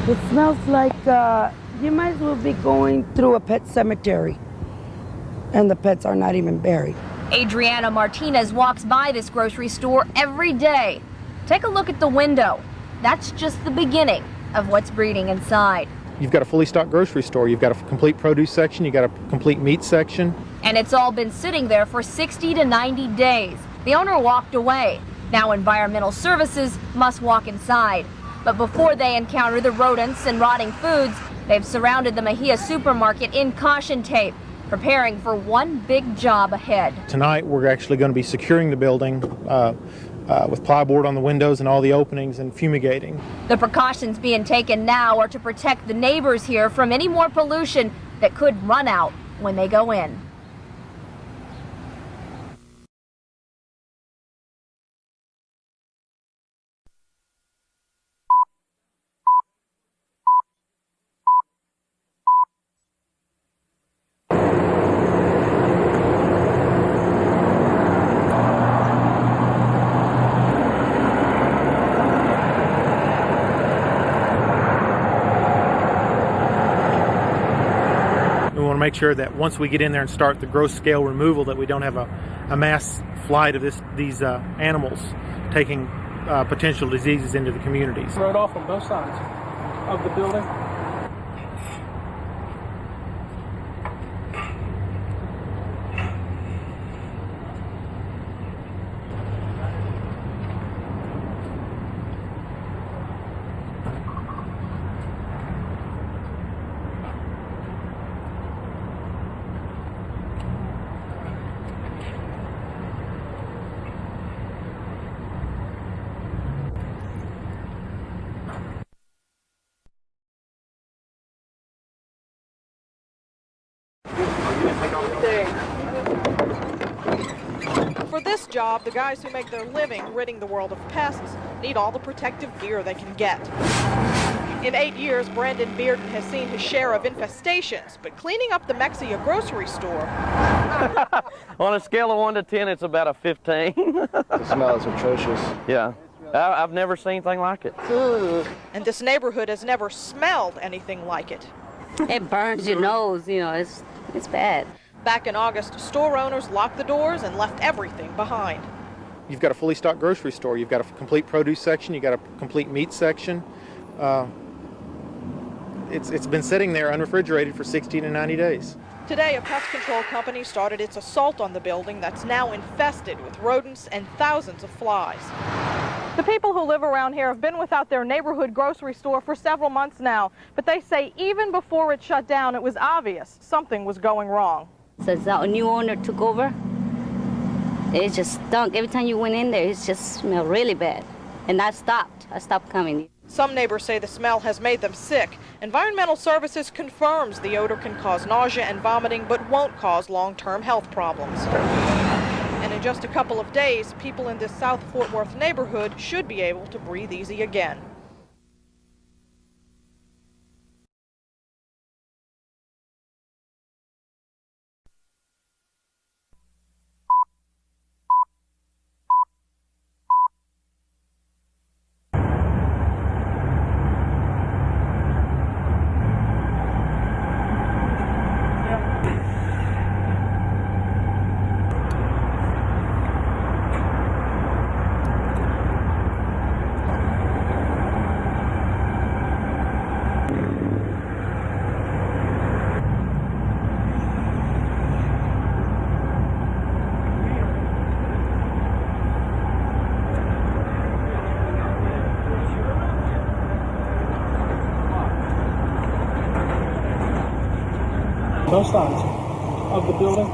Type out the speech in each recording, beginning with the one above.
It smells like you might as well be going through a pet cemetery, and the pets are not even buried. Adriana Martinez walks by this grocery store every day. Take a look at the window. That's just the beginning of what's breeding inside. You've got a fully stocked grocery store. You've got a complete produce section. You've got a complete meat section. And it's all been sitting there for 60 to 90 days. The owner walked away. Now environmental services must walk inside. But before they encounter the rodents and rotting foods, they've surrounded the Mexia supermarket in caution tape, preparing for one big job ahead. Tonight we're actually going to be securing the building with plyboard on the windows and all the openings and fumigating. The precautions being taken now are to protect the neighbors here from any more pollution that could run out when they go in. We want to make sure that once we get in there and start the gross scale removal that we don't have a mass flight of these animals taking potential diseases into the communities. Right off on both sides of the building. For this job, the guys who make their living ridding the world of pests need all the protective gear they can get. In 8 years, Brandon Bearden has seen his share of infestations, but cleaning up the Mexia grocery store... On a scale of 1 to 10, it's about a 15. The smell is atrocious. Yeah, I've never seen anything like it. And this neighborhood has never smelled anything like it. It burns your nose, you know, it's bad. Back in August, store owners locked the doors and left everything behind. You've got a fully stocked grocery store. You've got a complete produce section. You've got a complete meat section. It's been sitting there unrefrigerated for 60 to 90 days. Today, a pest control company started its assault on the building that's now infested with rodents and thousands of flies. The people who live around here have been without their neighborhood grocery store for several months now, but they say even before it shut down, it was obvious something was going wrong. Since a new owner took over, it just stunk. Every time you went in there, it just smelled really bad. And I stopped coming. Some neighbors say the smell has made them sick. Environmental Services confirms the odor can cause nausea and vomiting, but won't cause long-term health problems. And in just a couple of days, people in this South Fort Worth neighborhood should be able to breathe easy again. Both sides of the building.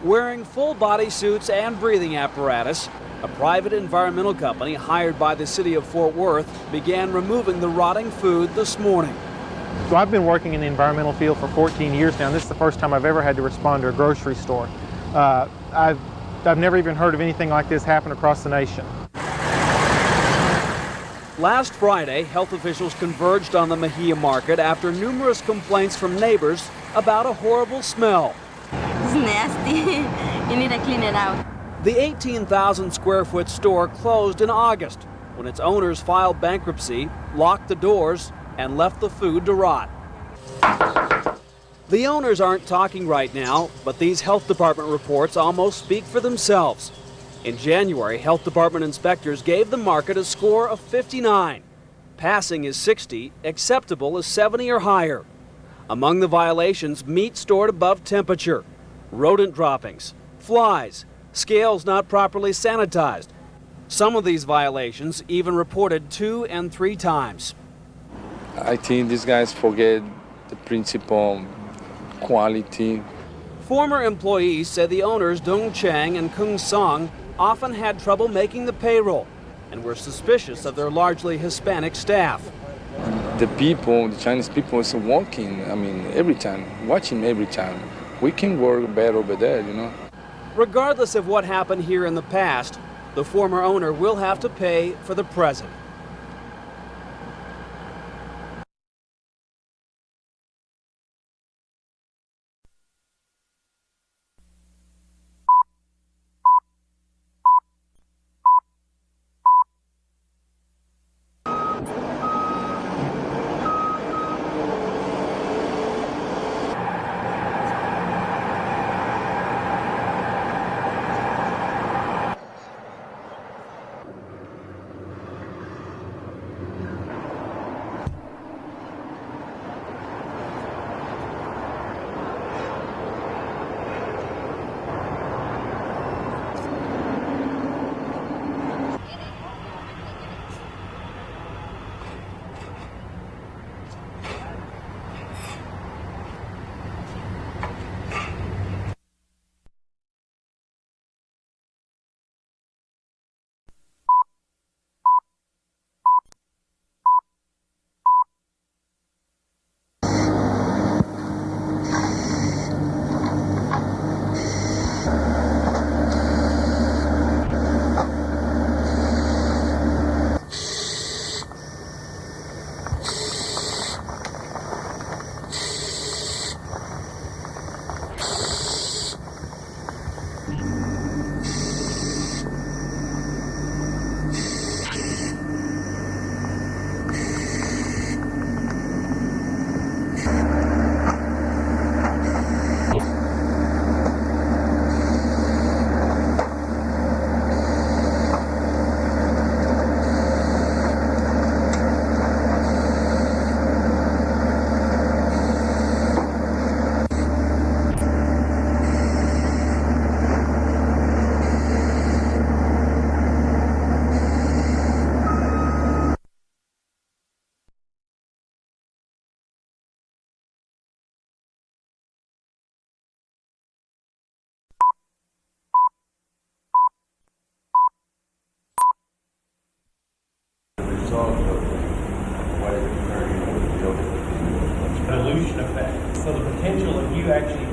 Wearing full body suits and breathing apparatus, a private environmental company hired by the city of Fort Worth began removing the rotting food this morning. So I've been working in the environmental field for 14 years now, and this is the first time I've ever had to respond to a grocery store. I've never even heard of anything like this happen across the nation. Last Friday, health officials converged on the Mexia market after numerous complaints from neighbors about a horrible smell. It's nasty. You need to clean it out. The 18,000 square foot store closed in August when its owners filed bankruptcy, locked the doors, and left the food to rot. The owners aren't talking right now, but these health department reports almost speak for themselves. In January, health department inspectors gave the market a score of 59. Passing is 60, acceptable is 70 or higher. Among the violations, meat stored above temperature, rodent droppings, flies, scales not properly sanitized. Some of these violations even reported 2 and 3 times. I think these guys forget the principle quality. Former employees said the owners Dong Chang and Kung Song often had trouble making the payroll and were suspicious of their largely Hispanic staff. The people, the Chinese people, is walking, every time, watching every time. We can work better over there, you know. Regardless of what happened here in the past, the former owner will have to pay for the present. Dilution effect. So the potential of you actually